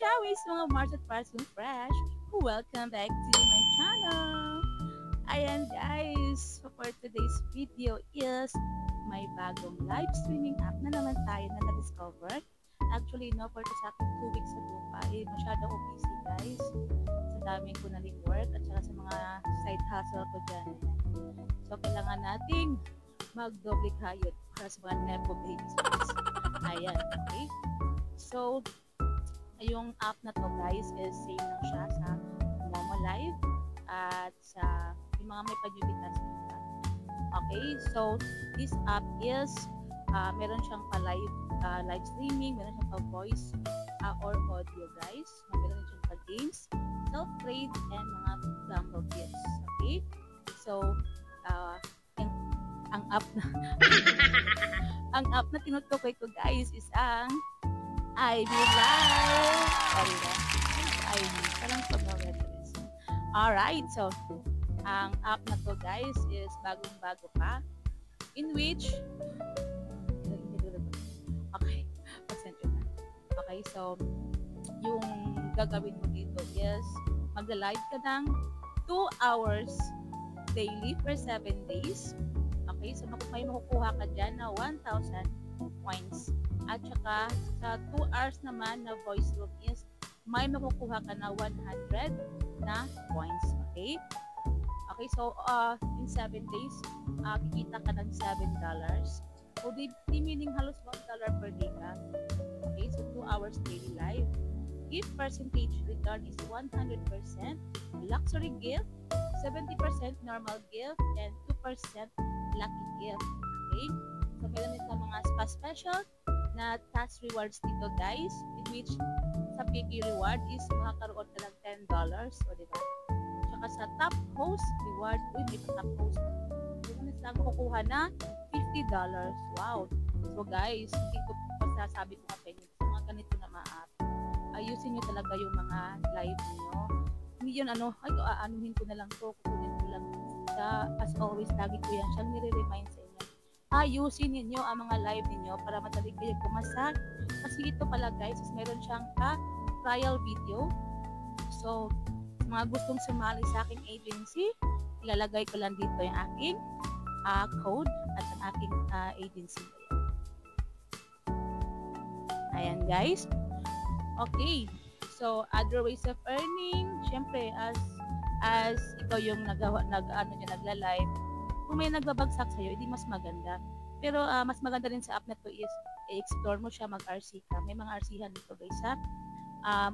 Shawis, mga Mars at Parsong Fresh. Welcome back to my channel. Ayan guys, for today's video is may bagong live streaming app na naman tayo na na-discover. Actually, no, for sa akin 2 weeks ago pa, masyado ako busy guys. Sa daming ko naling work at saka sa mga side hustle ko dyan. So, kailangan nating mag-double kayod para sa mga nepo babies. Ayan, okay? So, yung app na to guys is same lang siya sa Momo Live at sa yung mga may pagyubitan sa kita. Okay, so this app is meron siyang live streaming, meron siyang pa-voice or audio guys. Meron siyang pa-games, self-trade, and mga gamble tips. Okay, so ang app na ang app na tinutukoy ko guys is ang Ivy Live. Ivy. Parang pag-aware is. Alright, so ang app na to guys is bagong-bago pa in which okay, pasensya na. Okay, so yung gagawin mo dito is magla-live ka ng 2 hours daily for 7 days. Okay, so may makukuha ka dyan na 1,000 points. At saka sa 2 hours naman na voice room is may makukuha ka na 100 na points. Okay? Okay, so in 7 days, kikita ka ng $7. So, di meaning halos $1 per day ka. Okay, so 2 hours daily live. Gift percentage return is 100%. Luxury gift, 70% normal gift, and 2% lucky gift. Okay? So, meron ito mga special na tax rewards dito guys, in which sa PK reward is makakaroon ka ng $10, o diba? Tsaka sa top host reward, may top host, doon lang kukuha na $50. Wow! So guys, hindi ko pasasabi ko sa inyo, sa mga ganito na ma-app, ayusin nyo talaga yung mga live niyo. Hindi yun aanuhin ko na lang to, kukunin ko lang. As always, lagi ko yan siyang nire-remind sa inyo. Ayusin ninyo ang mga live ninyo para madali kayo pumasa. Kasi ito pala guys, is meron siyang trial video. So, mga gustong sumali sa aking agency, ilalagay ko lang dito yung aking code at ang aking agency. Ayan guys. Okay. So, other ways of earning, syempre as ikaw yung nagla-live, kung may nagbabagsak sa'yo, hindi mas maganda. Pero mas maganda rin sa app na to is i-explore mo siya, mag-RC ka. May mga RC-han dito guys ha.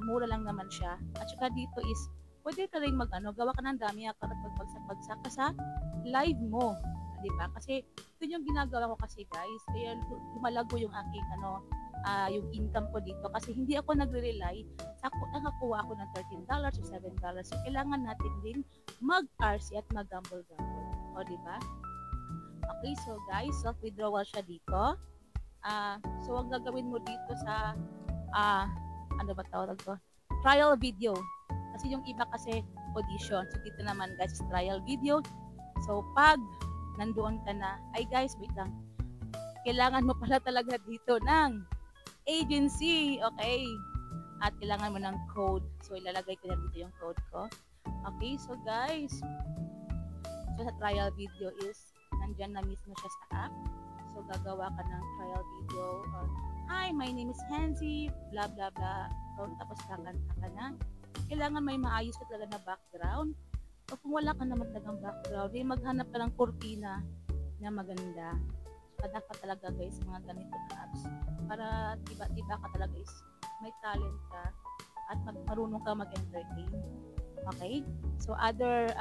Mura lang naman siya. At saka dito is, pwede ka rin gawa ka ng dami at pagbagsak-bagsak ka sa live mo. Diba? Kasi ito yung ginagawa ko kasi guys. Kaya lumalago yung aking yung income ko dito. Kasi hindi ako nagre-rely sa nakakuha ako ng $13 o $7. So, kailangan natin din mag-RC at mag-gamble-gamble. O, diba? Okay, so guys, self-withdrawal siya dito. So, ang gagawin mo dito sa, ano ba tawag ko? Trial video. Kasi yung iba kasi audition. So, dito naman guys, trial video. So, pag nandoon ka na, ay guys, wait lang. Kailangan mo pala talaga dito ng agency. Okay? At kailangan mo ng code. So, ilalagay ko na dito yung code ko. Okay, so guys, so sa trial video is nandyan na mismo siya sa app. So, gagawa ka ng trial video. Hi, my name is Hansi, blah, blah, blah. So, tapos kakanta ka na. Kailangan may maayos ka talaga na background. O kung wala ka naman talagang background, maghanap ka ng kurtina na maganda. So, dapat talaga guys, mga ganito na apps. Para diba ka talaga is may talent ka at marunong ka mag-entertain. Okay? So, other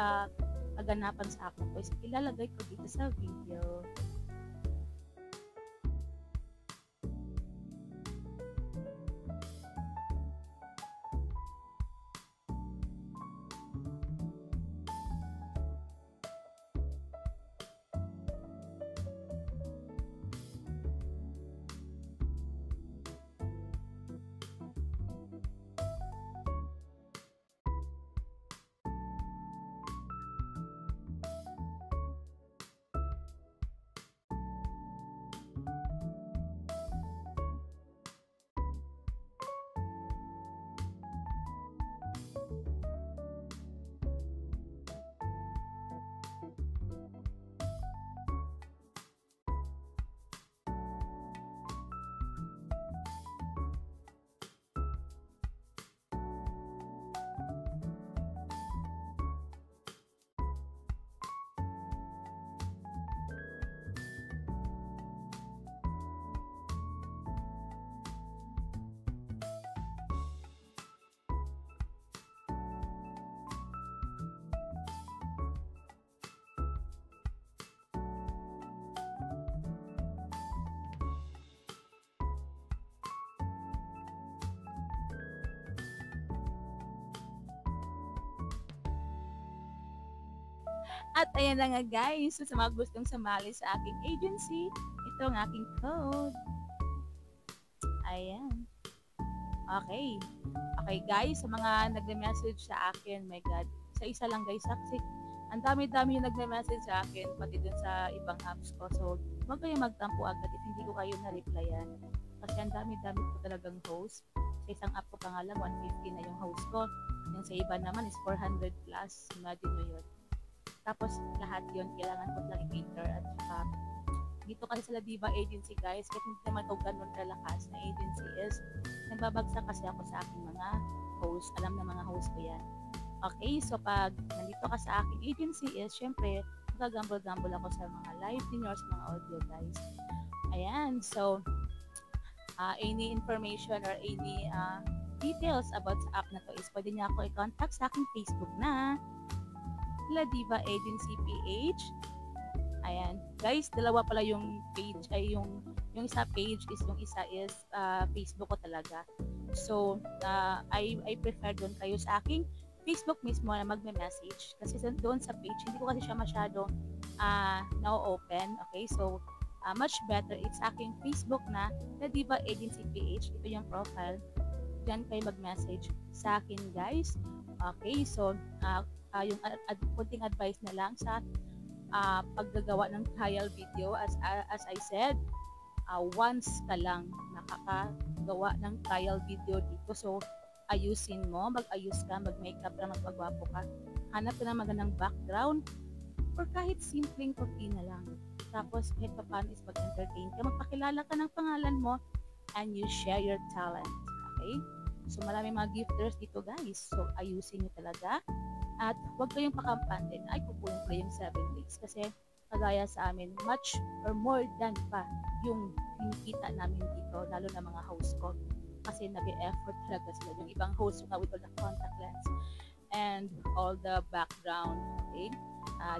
kaganapan sa akin ko is ilalagay ko dito sa video. At ayan na nga guys, sa mga gustong sumali sa aking agency, ito ang aking code. Ayan. Okay. Okay guys, sa mga nagme-message sa akin, my God, isa-isa lang guys, saksi. Ang dami-dami yung nagme-message sa akin, pati dun sa ibang apps ko. So, huwag kayong magtampo agad if hindi ko kayo na-replyan. Kasi ang dami-dami ko talagang host. Sa isang app ko pa nga lang, 150 na yung host ko. Yung sa iba naman is 400 plus. Imagine nyo yun. Tapos lahat yun, kailangan ko lang i-cater at saka dito kasi sa La Diva Agency guys, kahit hindi naman ito ganun kalakas na agency is, nagbabagsak kasi ako sa aking mga host. Alam na mga host ko yan. Okay, so pag nandito ka sa aking agency is, syempre, magagambol-gambol ako sa mga live ninyo or sa mga audio guys. Ayan, so, any information or any details about sa app na to is pwede niya ako i-contact sa aking Facebook na La Diva Agency PH. Ayan. Guys, dalawa pala yung page ay yung isa page is yung isa is Facebook ko talaga. So, I prefer doon kayo sa aking Facebook mismo na magme-message kasi doon sa page hindi ko kasi siya masyado na-open. Okay? So, much better it's aking Facebook na La Diva Agency PH. Ito yung profile. Diyan kayo mag-message sa akin, guys. Okay? So, yung kunting advice na lang sa paggagawa ng trial video as I said, once ka lang nakakagawa ng trial video dito, so ayusin mo, mag-ayos ka, mag-makeup ka, magpagwapo ka, hanap ka ng magandang background or kahit simpleng coffee na lang, tapos kahit pa paano is mag-entertain ka, magpakilala ka ng pangalan mo and you share your talent. Okay, so marami mga gifters dito guys, so ayusin nyo talaga. At huwag kayong pakampante na ay kukunin ko yung 7 days kasi kagaya sa amin, much or more than pa yung kinikita namin dito, lalo na mga host ko. Kasi nag-e-effort talaga sila. Yung ibang host nga with all the contact lens and all the background, okay?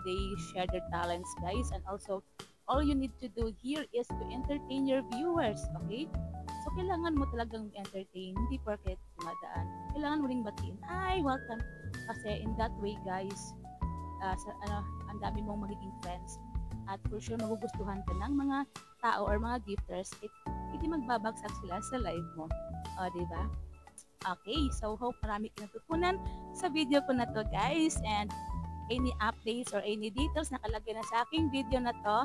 They share their talents, guys. And also, all you need to do here is to entertain your viewers, okay? So, kailangan mo talagang entertain, hindi porket dumadaan. Kailangan mo ring batiin, hi, welcome. Kasi in that way, guys, ang dami mong magiging friends. At for sure, magugustuhan ka ng mga tao or mga gifters, hindi magbabagsak sila sa live mo. O, diba? Okay, so hope marami ka natutunan sa video ko na to, guys. And any updates or any details na nakalagay na sa aking video na to,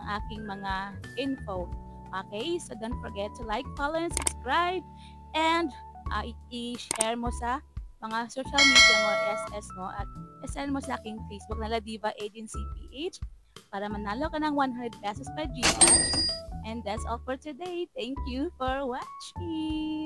ang aking mga info. Okay, so don't forget to like, follow, and subscribe. And i-share mo sa mga social media mo, SS mo, at send mo sa aking Facebook na La Diva Agency PH para manalo ka ng 100 pesos pa GCash. And that's all for today. Thank you for watching.